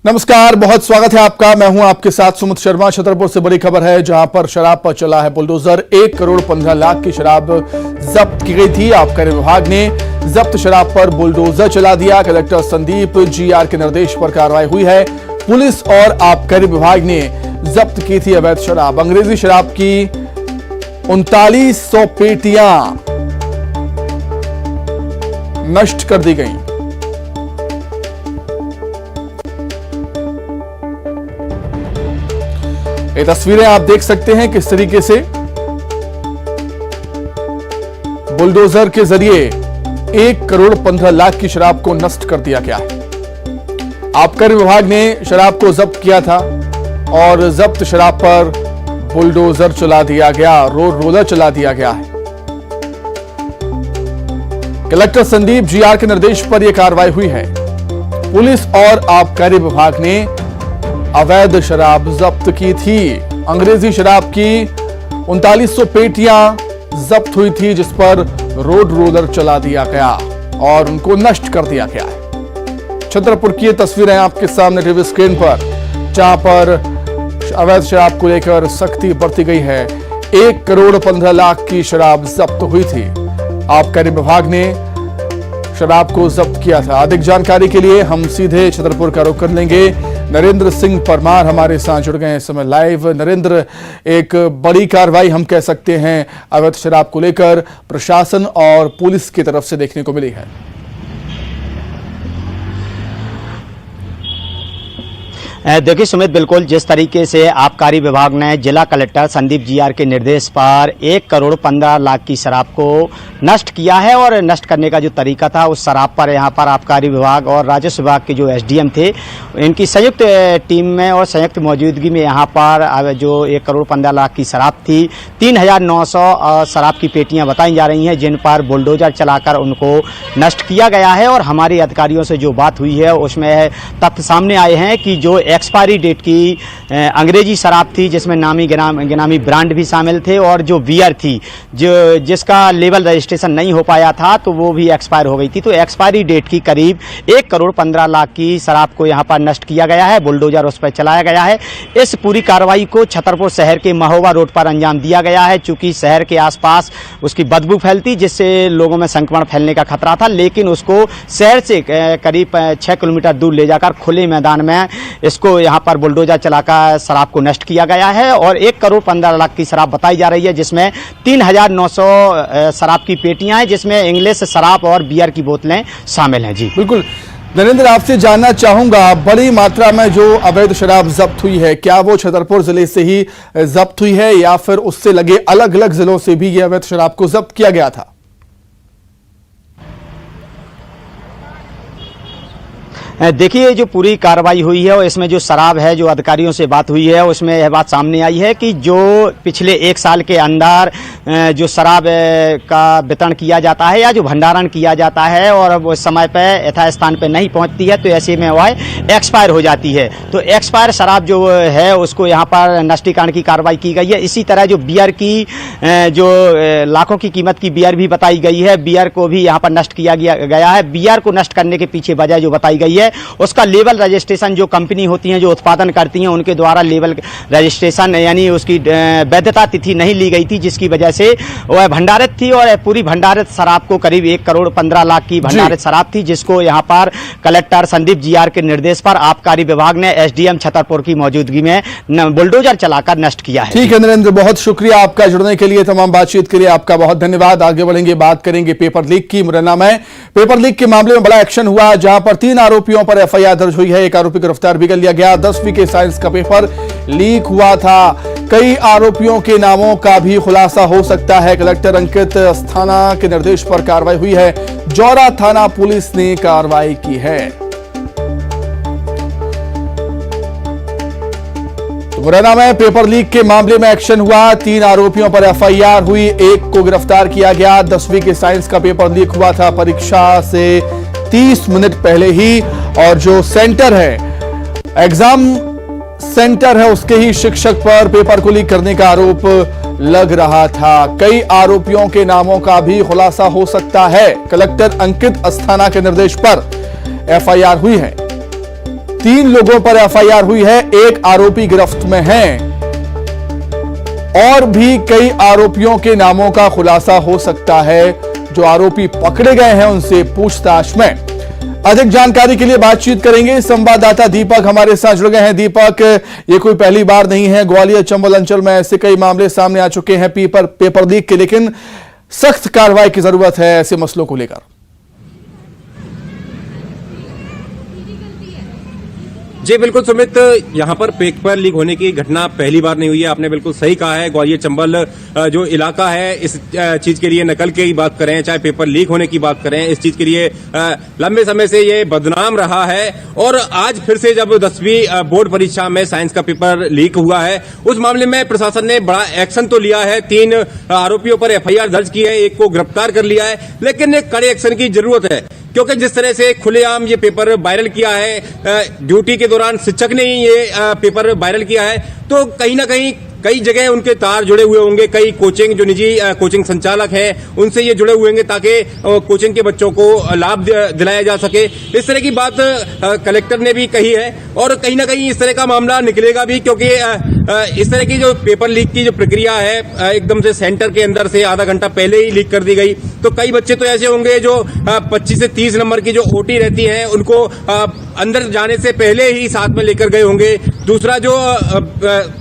नमस्कार, बहुत स्वागत है आपका। मैं हूं आपके साथ सुमित शर्मा। छतरपुर से बड़ी खबर है, जहां पर शराब पर चला है बुलडोजर। 1 करोड़ 15 लाख की शराब जब्त की गई थी। आबकारी विभाग ने जब्त शराब पर बुलडोजर चला दिया। कलेक्टर संदीप जीआर के निर्देश पर कार्रवाई हुई है। पुलिस और आबकारी विभाग ने जब्त की थी अवैध शराब। अंग्रेजी शराब की 3900 पेटियां नष्ट कर दी गई। ये तस्वीरें आप देख सकते हैं किस तरीके से बुलडोजर के जरिए 1 करोड़ 15 लाख की शराब को नष्ट कर दिया गया है। आबकारी विभाग ने शराब को जब्त किया था और जब्त शराब पर बुलडोजर चला दिया गया, रोलर चला दिया गया है। कलेक्टर संदीप जीआर के निर्देश पर यह कार्रवाई हुई है। पुलिस और आबकारी विभाग ने अवैध शराब जब्त की थी। अंग्रेजी शराब की 3900 पेटियां जब्त हुई थी, जिस पर रोलर चला दिया गया और उनको नष्ट कर दिया गया है। छतरपुर की ये तस्वीरें आपके सामने टीवी स्क्रीन पर, जहां पर अवैध शराब को लेकर सख्ती बरती गई है। 1 करोड़ 15 लाख की शराब जब्त हुई थी। आबकारी विभाग ने शराब को जब्त किया था। अधिक जानकारी के लिए हम सीधे छतरपुर का रुख कर लेंगे। नरेंद्र सिंह परमार हमारे साथ जुड़ गए हैं इस समय लाइव। नरेंद्र, एक बड़ी कार्रवाई हम कह सकते हैं अवैध शराब को लेकर प्रशासन और पुलिस की तरफ से देखने को मिली है। देखिए सुमित, बिल्कुल जिस तरीके से आबकारी विभाग ने जिला कलेक्टर संदीप जीआर के निर्देश पर 1 करोड़ 15 लाख की शराब को नष्ट किया है, और नष्ट करने का जो तरीका था उस शराब पर यहाँ पर आबकारी विभाग और राजस्व विभाग के जो एसडीएम थे, इनकी संयुक्त टीम में और संयुक्त मौजूदगी में यहाँ पर जो 1 करोड़ 15 लाख की शराब थी, 3900 शराब की पेटियाँ बताई जा रही हैं, जिन पर बुलडोजर चलाकर उनको नष्ट किया गया है। और हमारे अधिकारियों से जो बात हुई है उसमें तथ्य सामने आए हैं कि जो एक्सपायरी डेट की अंग्रेजी शराब थी, जिसमें नामी गिनामी ब्रांड भी शामिल थे, और जो बियर थी जो जिसका लेवल रजिस्ट्रेशन नहीं हो पाया था, तो वो भी एक्सपायर हो गई थी। तो एक्सपायरी डेट की करीब 1 करोड़ 15 लाख की शराब को यहाँ पर नष्ट किया गया है। बुलडोजर उस पर चलाया गया है। इस पूरी कार्रवाई को छतरपुर शहर के महोबा रोड पर अंजाम दिया गया है, चूंकि शहर के आसपास उसकी बदबू फैलती, जिससे लोगों में संक्रमण फैलने का खतरा था। लेकिन उसको शहर से करीब 6 किलोमीटर दूर ले जाकर खुले मैदान में इसको यहाँ पर बुलडोजर चलाकर शराब को नष्ट किया गया है। और 1 करोड़ 15 लाख की शराब बताई जा रही है, जिसमें 3900 शराब की पेटियां हैं, जिसमें इंग्लिश शराब और बियर की बोतलें शामिल हैं। जी बिल्कुल नरेंद्र, आपसे जानना चाहूंगा, बड़ी मात्रा में जो अवैध शराब जब्त हुई है, क्या वो छतरपुर जिले से ही जब्त हुई है या फिर उससे लगे अलग अलग जिलों से भी ये अवैध शराब को जब्त किया गया था? देखिए, जो पूरी कार्रवाई हुई है और इसमें जो शराब है, जो अधिकारियों से बात हुई है उसमें यह बात सामने आई है कि जो पिछले 1 साल के अंदर जो शराब का वितरण किया जाता है या जो भंडारण किया जाता है और वो समय पर यथास्थान पर नहीं पहुंचती है, तो ऐसे में वह एक्सपायर हो जाती है। तो एक्सपायर शराब जो है उसको यहाँ पर नष्टीकरण की कार्रवाई की गई है। इसी तरह जो बियर की जो लाखों की कीमत की बियर भी बताई गई है, बियर को भी यहाँ पर नष्ट किया गया है। बियर को नष्ट करने के पीछे वजह जो बताई गई है, उसका लेवल रजिस्ट्रेशन जो कंपनी होती हैं जो उत्पादन करती हैं उनके द्वारा लेवल रजिस्ट्रेशन यानी उसकी वैधता तिथि नहीं ली गई थी, जिसकी वजह से वह भंडारित थी। और पूरी भंडारित शराब को करीब 1 करोड़ 15 लाख की भंडारित शराब थी, जिसको यहाँ पर कलेक्टर संदीप जीआर के निर्देश पर आबकारी विभाग ने एसडीएम छतरपुर की मौजूदगी में बुलडोजर चलाकर नष्ट किया है। ठीक है नरेंद्र, बहुत शुक्रिया आपका जुड़ने के लिए, तमाम बातचीत के लिए आपका बहुत धन्यवाद। आगे बढ़ेंगे, बात करेंगे पेपर लीक की। मुरैना में पेपर लीक के मामले में बड़ा एक्शन हुआ, जहां पर 3 आरोपियों पर एफआईआर दर्ज हुई है। 1 आरोपी गिरफ्तार भी कर लिया गया। 10वीं के साइंस का पेपर लीक हुआ था। कई आरोपियों के नामों का भी खुलासा हो सकता है। कलेक्टर अंकित अस्थाना के निर्देश पर कार्रवाई हुई है। जौरा थाना पुलिस ने कार्रवाई की है। मुरैना में पेपर लीक के मामले में एक्शन हुआ। 3 आरोपियों पर एफआईआर हुई, 1 को गिरफ्तार किया गया। 10वीं के साइंस का पेपर लीक हुआ था परीक्षा से 30 मिनट पहले ही, और जो सेंटर है, एग्जाम सेंटर है, उसके ही शिक्षक पर पेपर को लीक करने का आरोप लग रहा था। कई आरोपियों के नामों का भी खुलासा हो सकता है। कलेक्टर अंकित अस्थाना के निर्देश पर एफआईआर हुई है। 3 लोगों पर एफआईआर हुई है, एक आरोपी गिरफ्त में है और भी कई आरोपियों के नामों का खुलासा हो सकता है। जो आरोपी पकड़े गए हैं उनसे पूछताछ में। अधिक जानकारी के लिए बातचीत करेंगे, संवाददाता दीपक हमारे साथ जुड़ गए हैं। दीपक, ये कोई पहली बार नहीं है, ग्वालियर चंबल अंचल में ऐसे कई मामले सामने आ चुके हैं पेपर लीक के, लेकिन सख्त कार्रवाई की जरूरत है ऐसे मसलों को लेकर। जी बिल्कुल सुमित, यहाँ पर पेपर लीक होने की घटना पहली बार नहीं हुई है। आपने बिल्कुल सही कहा है। ग्वालियर चंबल जो इलाका है, इस चीज के लिए नकल की बात करें चाहे पेपर लीक होने की बात करें, इस चीज के लिए लंबे समय से ये बदनाम रहा है। और आज फिर से जब 10वीं बोर्ड परीक्षा में साइंस का पेपर लीक हुआ है, उस मामले में प्रशासन ने बड़ा एक्शन तो लिया है। 3 आरोपियों पर एफआईआर दर्ज की है, एक को गिरफ्तार कर लिया है, लेकिन एक कड़े एक्शन की जरूरत है, क्योंकि जिस तरह से खुलेआम ये पेपर वायरल किया है, ड्यूटी के दौरान शिक्षक ने ही ये पेपर वायरल किया है, तो कहीं ना कहीं कई जगह उनके तार जुड़े हुए होंगे। कई कोचिंग जो निजी कोचिंग संचालक हैं उनसे ये जुड़े हुए होंगे ताकि कोचिंग के बच्चों को लाभ दिलाया जा सके। इस तरह की बात कलेक्टर ने भी कही है और कहीं ना कहीं इस तरह का मामला निकलेगा भी, क्योंकि इस तरह की जो पेपर लीक की जो प्रक्रिया है एकदम से सेंटर के अंदर से आधा घंटा पहले ही लीक कर दी गई, तो कई बच्चे तो ऐसे होंगे जो 25 से 30 नंबर की जो ओटी रहती है उनको अंदर जाने से पहले ही साथ में लेकर गए होंगे। दूसरा जो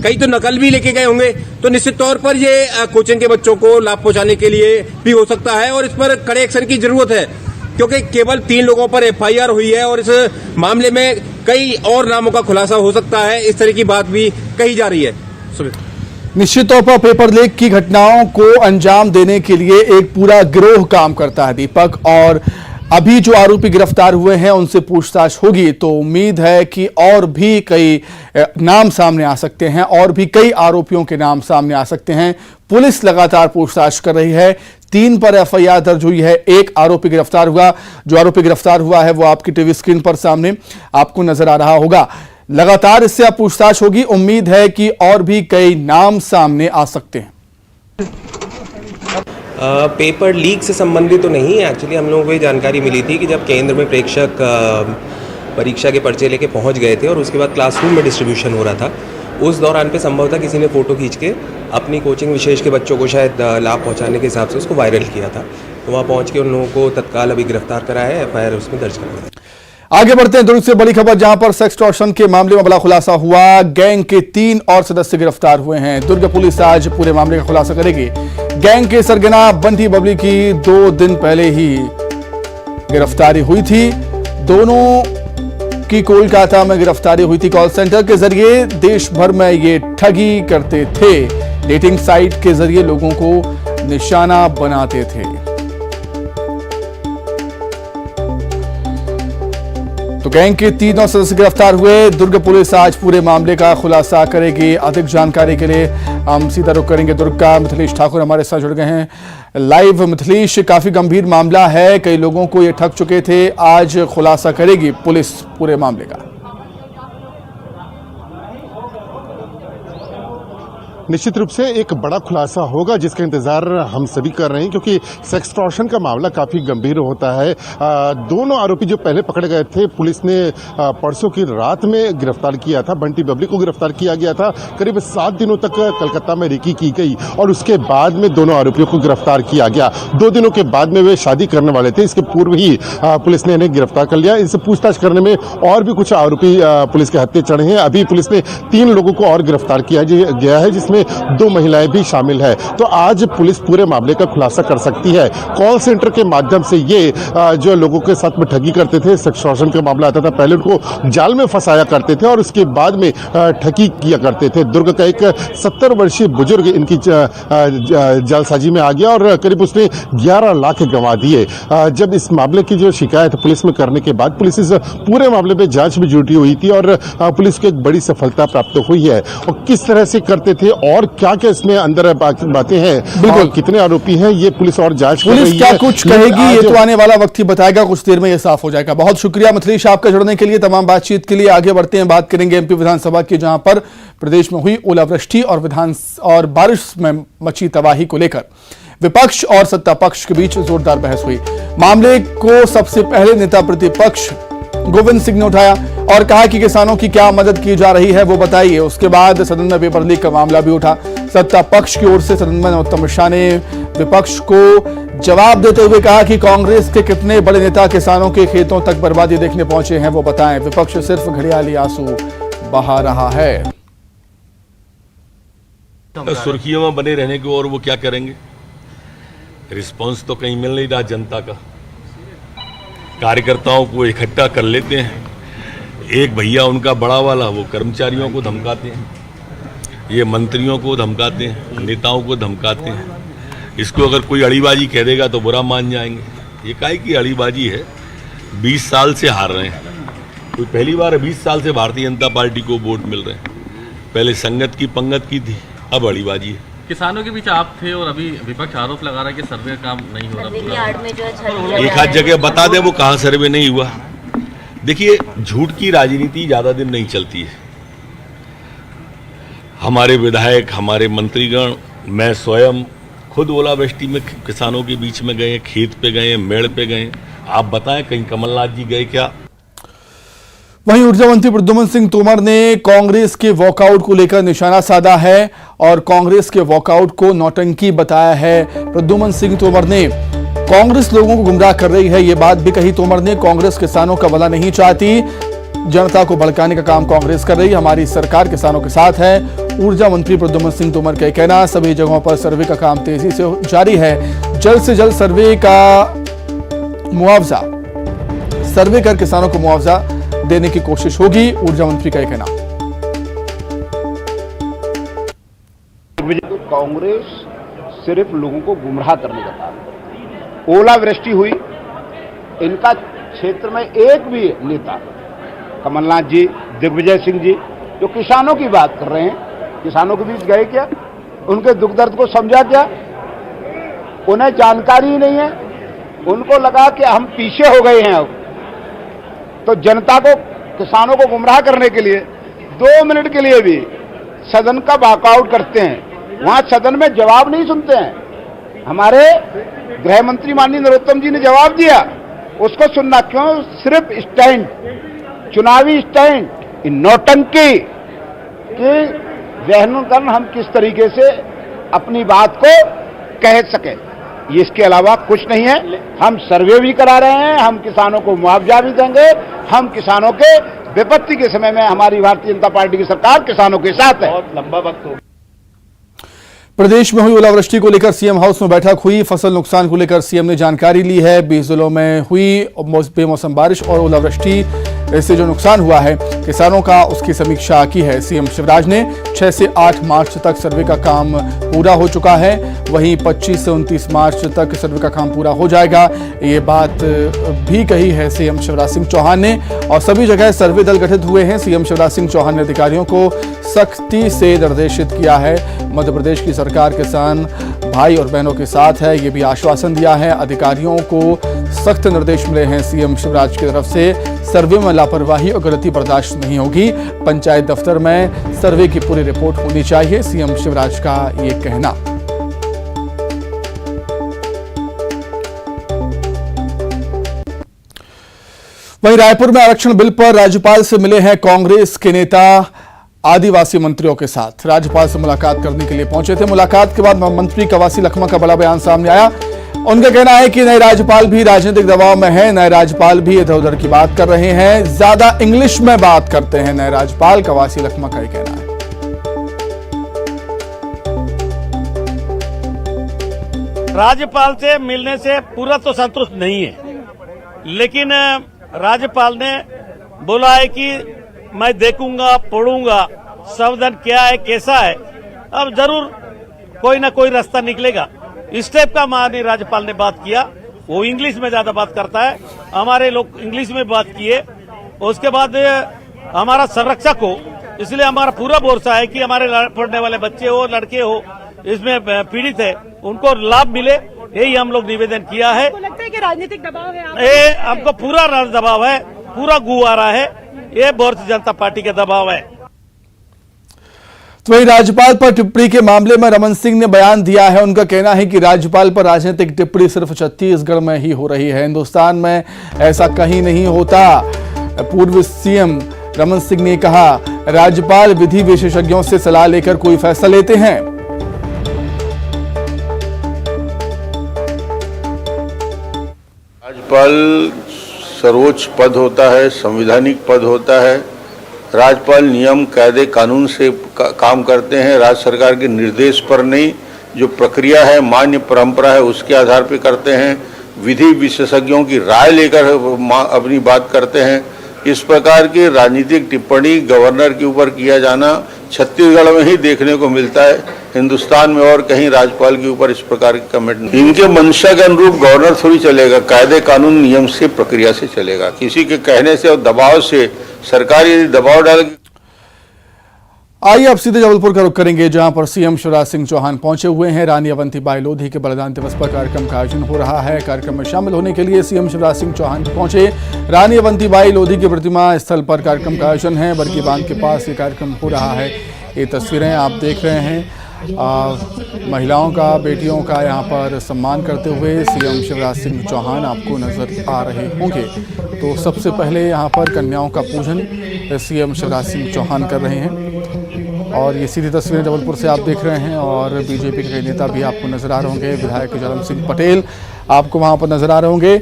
कई तो नकल भी लेके गए होंगे, तो निश्चित तौर पर ये कोचिंग के बच्चों को लाभ पहुंचाने के लिए भी हो सकता है और इस पर कड़े एक्शन की जरूरत है, क्योंकि केवल 3 लोगों पर एफआईआर हुई है और इस मामले में कई और नामों का खुलासा हो सकता है। इस तरह की बात भी कही जा रही है। निश्चित तौर पर पेपर लीक की घटनाओं को अंजाम देने के लिए एक पूरा गिरोह काम करता है दीपक, और अभी जो आरोपी गिरफ्तार हुए हैं उनसे पूछताछ होगी तो उम्मीद है कि और भी कई नाम सामने आ सकते हैं, और भी कई आरोपियों के नाम सामने आ सकते हैं। पुलिस लगातार पूछताछ कर रही है। 3 पर एफआईआर दर्ज हुई है, एक आरोपी गिरफ्तार हुआ। जो आरोपी गिरफ्तार हुआ है वो आपकी टीवी स्क्रीन पर सामने आपको नजर आ रहा होगा। लगातार इससे अब पूछताछ होगी। उम्मीद है कि और भी कई नाम सामने आ सकते हैं। पेपर लीक से संबंधित तो नहीं है। एक्चुअली हम लोगों को ये जानकारी मिली थी कि जब केंद्र में प्रेक्षक परीक्षा के पर्चे लेके पहुंच गए थे और उसके बाद क्लासरूम में डिस्ट्रीब्यूशन हो रहा था, उस दौरान पे संभवतः किसी ने फ़ोटो खींच के अपनी कोचिंग विशेष के बच्चों को शायद लाभ पहुंचाने के हिसाब से उसको वायरल किया था। तो वहाँ पहुँच के उन लोगों को तत्काल अभी गिरफ्तार कराया है, एफआईआर उसमें दर्ज कराया है। आगे बढ़ते हैं। दुर्ग से बड़ी खबर, जहां पर सेक्स टॉर्शन के मामले में बड़ा खुलासा हुआ। गैंग के 3 और सदस्य गिरफ्तार हुए हैं। दुर्ग पुलिस आज पूरे मामले का खुलासा करेगी। गैंग के सरगना बंटी बबली की 2 दिन पहले ही गिरफ्तारी हुई थी। दोनों की कोलकाता में गिरफ्तारी हुई थी। कॉल सेंटर के जरिए देश भर में ये ठगी करते थे। डेटिंग साइट के जरिए लोगों को निशाना बनाते थे। तो गैंग के 3 और सदस्य गिरफ्तार हुए। दुर्ग पुलिस आज पूरे मामले का खुलासा करेगी। अधिक जानकारी के लिए हम सीधा रुख करेंगे दुर्ग का। मिथिलेश ठाकुर हमारे साथ जुड़ गए हैं लाइव। मिथिलेश, काफी गंभीर मामला है, कई लोगों को ये ठग चुके थे, आज खुलासा करेगी पुलिस पूरे मामले का। निश्चित रूप से एक बड़ा खुलासा होगा जिसका इंतजार हम सभी कर रहे हैं, क्योंकि सेक्स टॉर्शन का मामला काफी गंभीर होता है। दोनों आरोपी जो पहले पकड़े गए थे, पुलिस ने परसों की रात में गिरफ्तार किया था। बंटी बबली को गिरफ्तार किया गया था। करीब 7 दिनों तक कलकत्ता में रेकी की गई और उसके बाद में दोनों आरोपियों को गिरफ्तार किया गया। 2 दिनों के बाद में वे शादी करने वाले थे। इसके पूर्व ही पुलिस ने इन्हें गिरफ्तार कर लिया। इनसे पूछताछ करने में और भी कुछ आरोपी पुलिस के हत्थे चढ़े हैं। अभी पुलिस ने 3 लोगों को और गिरफ्तार किया गया है, जिसमें 2 महिलाएं भी शामिल है। तो आज पुलिस पूरे मामले का खुलासा कर सकती है। कॉल सेंटर के माध्यम से ये जो लोगों के साथ में ठगी करते थे, सेक्स टॉर्शन का मामला आता था, पहले उनको जाल में फंसाया करते थे और उसके बाद में ठगी किया करते थे। दुर्ग का एक 70 वर्षीय बुजुर्ग इनकी जालसाजी में आ गया और करीब उसने 11 लाख गंवा दिए। जब इस मामले की जो शिकायत पुलिस में करने के बाद पुलिस इस पूरे मामले में जांच में जुटी हुई थी और पुलिस को एक बड़ी सफलता प्राप्त हुई है। और किस तरह से करते थे और क्या क्या इसमें अंदर बातें हैं, बिल्कुल कितने आरोपी हैं, ये पुलिस और जांच कर रही है। पुलिस क्या कुछ कहेगी ये तो आने वाला वक्त ही बताएगा, कुछ देर में ये साफ हो जाएगा। बहुत शुक्रिया मिथिलेश आपका जुड़ने के लिए, तमाम बातचीत के लिए। आगे बढ़ते हैं, बात करेंगे एमपी विधानसभा की, जहां पर प्रदेश में हुई ओलावृष्टि और बारिश में मची तबाही को लेकर विपक्ष और सत्ता पक्ष के बीच जोरदार बहस हुई। मामले को सबसे पहले नेता प्रतिपक्ष गोविंद सिंह ने उठाया और कहा कि किसानों की क्या मदद की जा रही है वो बताइए। उसके बाद सदन में पेपर लीक का मामला भी उठा। सत्ता पक्ष की ओर से सदन में नरोत्तम मिश्रा ने विपक्ष को जवाब देते हुए कहा कि कांग्रेस के कितने बड़े नेता किसानों के खेतों तक बर्बादी देखने पहुंचे हैं वो बताएं। विपक्ष सिर्फ घड़ियाली आंसू बहा रहा है। सुर्खियों में बने रहने को और वो क्या करेंगे? रिस्पांस तो कहीं मिल नहीं रहा जनता का। कार्यकर्ताओं को इकट्ठा कर लेते हैं, एक भैया उनका बड़ा वाला वो कर्मचारियों को धमकाते हैं, ये मंत्रियों को धमकाते हैं, नेताओं को धमकाते हैं। इसको अगर कोई अड़ीबाजी कह देगा तो बुरा मान जाएंगे। ये काहे की अड़ीबाजी है? 20 साल से हार रहे हैं। कोई पहली बार 20 साल से भारतीय जनता पार्टी को वोट मिल रहे हैं। पहले संगत की पंगत की थी, अब अड़ीबाजी है। किसानों के बीच आप थे और अभी विपक्ष आरोप लगा रहा है कि सर्वे काम नहीं हो रहा। एक आध जगह बता दें वो कहाँ सर्वे नहीं हुआ। देखिए, झूठ की राजनीति ज्यादा दिन नहीं चलती है। हमारे विधायक, हमारे मंत्रीगण, मैं स्वयं खुद ओलावृष्टि में किसानों के बीच में गए, खेत पे गए, मेड़ पे गए। आप बताएं कहीं कमलनाथ जी गए क्या? वहीं ऊर्जा मंत्री प्रद्युम्न सिंह तोमर ने कांग्रेस के वॉकआउट को लेकर निशाना साधा है और कांग्रेस के वॉकआउट को नौटंकी बताया है। प्रद्युम्न सिंह तोमर ने कांग्रेस लोगों को गुमराह कर रही है, ये बात भी कही तोमर ने। कांग्रेस किसानों का भला नहीं चाहती, जनता को भड़काने का काम कांग्रेस कर रही है। हमारी सरकार किसानों के साथ है। ऊर्जा मंत्री प्रद्युम्न सिंह तोमर का कहना, सभी जगहों पर सर्वे का काम तेजी से जारी है। जल्द से जल्द सर्वे कर किसानों को मुआवजा देने की कोशिश होगी। ऊर्जा मंत्री का कहना। कांग्रेस सिर्फ लोगों को गुमराह करने का काम है। ओलावृष्टि हुई, इनका क्षेत्र में एक भी नेता, कमलनाथ जी, दिग्विजय सिंह जी, जो किसानों की बात कर रहे हैं, किसानों के बीच गए क्या? उनके दुख दर्द को समझा क्या? उन्हें जानकारी ही नहीं है। उनको लगा कि हम पीछे हो गए हैं। अब तो जनता को, किसानों को गुमराह करने के लिए 2 मिनट के लिए भी सदन का वॉकआउट करते हैं। वहां सदन में जवाब नहीं सुनते हैं। हमारे गृह मंत्री माननीय नरोत्तम जी ने जवाब दिया, उसको सुनना क्यों? सिर्फ स्टैंड, चुनावी स्टैंड, नौटंकी कि जहनुकरण हम किस तरीके से अपनी बात को कह सके, इसके अलावा कुछ नहीं है। हम सर्वे भी करा रहे हैं, हम किसानों को मुआवजा भी देंगे। हम किसानों के विपत्ति के समय में हमारी भारतीय जनता पार्टी की सरकार किसानों के साथ है। बहुत लंबा वक्त हो। प्रदेश में हुई ओलावृष्टि को लेकर सीएम हाउस में बैठक हुई। फसल नुकसान को लेकर सीएम ने जानकारी ली है। 20 जिलों में हुई बेमौसम बारिश और ओलावृष्टि से जो नुकसान हुआ है किसानों का, उसकी समीक्षा की है सीएम शिवराज ने। 6 से 8 मार्च तक सर्वे का काम पूरा हो चुका है। वहीं 25 से 29 मार्च तक सर्वे का काम पूरा हो जाएगा, ये बात भी कही है सीएम शिवराज सिंह चौहान ने। और सभी जगह सर्वे दल गठित हुए हैं। सीएम शिवराज सिंह चौहान ने अधिकारियों को सख्ती से निर्देशित किया है। मध्य प्रदेश की सरकार किसान भाई और बहनों के साथ है, ये भी आश्वासन दिया है। अधिकारियों को सख्त निर्देश मिले हैं सीएम शिवराज की तरफ से। सर्वे में लापरवाही और गलती बर्दाश्त नहीं होगी। पंचायत दफ्तर में सर्वे की पूरी रिपोर्ट होनी चाहिए, सीएम शिवराज का ये कहना। वहीं रायपुर में आरक्षण बिल पर राज्यपाल से मिले हैं कांग्रेस के नेता आदिवासी मंत्रियों के साथ। राज्यपाल से मुलाकात करने के लिए पहुंचे थे। मुलाकात के बाद मंत्री कवासी लखमा का बड़ा बयान सामने आया। उनका कहना है कि नए राज्यपाल भी राजनीतिक दबाव में है। नए राज्यपाल भी इधर उधर की बात कर रहे हैं, ज्यादा इंग्लिश में बात करते हैं नए राज्यपाल। कवासी लखमा का कहना है। राज्यपाल से मिलने से पूरा तो संतुष्ट नहीं है, लेकिन राज्यपाल ने बोला है कि मैं देखूंगा, पढ़ूंगा, संविधान क्या है, कैसा है। अब जरूर कोई ना कोई रास्ता निकलेगा। इस टाइप का माननीय राज्यपाल ने बात किया। वो इंग्लिश में ज्यादा बात करता है, हमारे लोग इंग्लिश में बात किए। उसके बाद हमारा संरक्षक हो, इसलिए हमारा पूरा भरोसा है कि हमारे पढ़ने वाले बच्चे हो, लड़के हो, इसमें पीड़ित है, उनको लाभ मिले। यही हम लोग निवेदन किया है। लगता है कि राजनीतिक दबाव है? हमको पूरा दबाव है, पूरा गू आ रहा है। ये भारतीय जनता पार्टी का दबाव है। तो वही राज्यपाल पर टिप्पणी के मामले में रमन सिंह ने बयान दिया है। उनका कहना है कि राज्यपाल पर राजनीतिक टिप्पणी सिर्फ छत्तीसगढ़ में ही हो रही है, हिंदुस्तान में ऐसा कहीं नहीं होता। पूर्व सीएम रमन सिंह ने कहा, राज्यपाल विधि विशेषज्ञों से सलाह लेकर कोई फैसला लेते हैं। राज्यपाल सर्वोच्च पद होता है, संवैधानिक पद होता है। राज्यपाल नियम कायदे कानून से काम करते हैं, राज्य सरकार के निर्देश पर नहीं, जो प्रक्रिया है मान्य परंपरा है उसके आधार पर करते हैं। विधि विशेषज्ञों की राय लेकर अपनी बात करते हैं। इस प्रकार की राजनीतिक टिप्पणी गवर्नर के ऊपर किया जाना छत्तीसगढ़ में ही देखने को मिलता है। हिंदुस्तान में और कहीं राज्यपाल के ऊपर इस प्रकार की कमेंट नहीं। इनके मंशा के अनुरूप गवर्नर थोड़ी चलेगा, कायदे कानून नियम से प्रक्रिया से चलेगा। किसी के कहने से और दबाव से सरकार यदि दबाव डालेगी। आइए अब सीधे जबलपुर का रुख करेंगे, जहां पर सीएम शिवराज सिंह चौहान पहुंचे हुए हैं। रानी अवंतीबाई लोधी के बलिदान दिवस पर कार्यक्रम का आयोजन हो रहा है। कार्यक्रम में शामिल होने के लिए सीएम शिवराज सिंह चौहान पहुंचे। रानी अवंतीबाई लोधी की प्रतिमा स्थल पर कार्यक्रम का आयोजन है। बरकी बांध के पास ये कार्यक्रम हो रहा है। ये तस्वीरें आप देख रहे हैं। महिलाओं का, बेटियों का यहाँ पर सम्मान करते हुए सीएम शिवराज सिंह चौहान आपको नजर आ रहे होंगे। तो सबसे पहले यहाँ पर कन्याओं का पूजन सीएम शिवराज सिंह चौहान कर रहे हैं और ये सीधी तस्वीरें जबलपुर से आप देख रहे हैं। और बीजेपी के नेता भी आपको नजर आ रहे होंगे, विधायक जालम सिंह पटेल आपको वहाँ पर नजर आ रहे होंगे।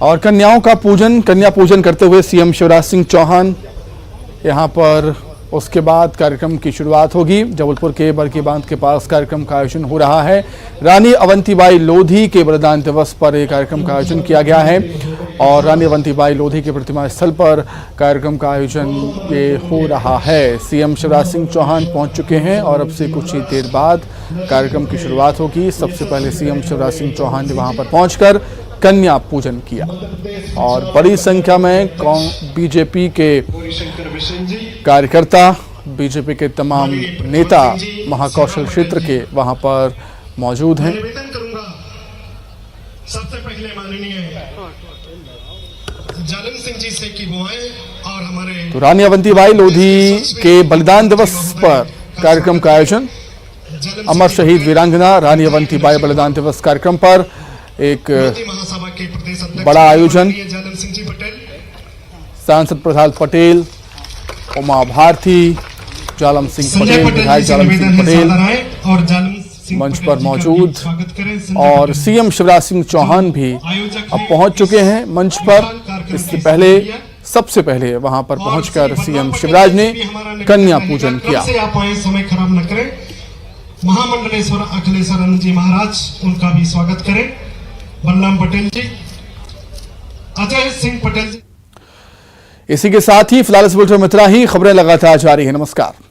और कन्याओं का पूजन, कन्या पूजन करते हुए सीएम शिवराज सिंह चौहान यहाँ पर। उसके बाद कार्यक्रम की शुरुआत होगी। जबलपुर के बरकी बांध के पास कार्यक्रम का आयोजन हो रहा है। रानी अवंतीबाई लोधी के बलिदान दिवस पर यह कार्यक्रम का आयोजन किया गया है और रानी अवंतीबाई लोधी के प्रतिमा स्थल पर कार्यक्रम का आयोजन ये हो रहा है। सीएम शिवराज सिंह चौहान पहुंच चुके हैं और अब से कुछ ही देर बाद कार्यक्रम की शुरुआत होगी। सबसे पहले सीएम शिवराज सिंह चौहान ने वहां पर पहुंचकर कन्या पूजन किया और बड़ी संख्या में बीजेपी के कार्यकर्ता, बीजेपी के तमाम नेता महाकौशल क्षेत्र के वहां पर मौजूद हैं। सबसे पहले माननीय जालम सिंह जी से की दुआएं और हमारे तो रानी अवंतीबाई लोधी के बलिदान दिवस पर कार्यक्रम का आयोजन। अमर शहीद वीरांगना रानी अवंतीबाई बलिदान दिवस कार्यक्रम पर एक बड़ा आयोजन। सांसद प्रहलाद पटेल, उमा भारती, जालम सिंह पटेल, विधायक जालम सिंह पटेल मंच पर मौजूद और सीएम शिवराज सिंह चौहान भी अब पहुंच चुके हैं मंच पर। इससे पहले, सबसे पहले वहां पर पहुंचकर सीएम शिवराज ने कन्या पूजन किया। समय खराब न करें। महामंडलेश्वर अखिलेश्वरानंद जी महाराज, उनका भी स्वागत करें। बलराम पटेल जी, अजय सिंह पटेल जी। इसी के साथ ही फिलहाल इस बुलेटिन में इतना ही। खबरें लगातार जारी है। नमस्कार।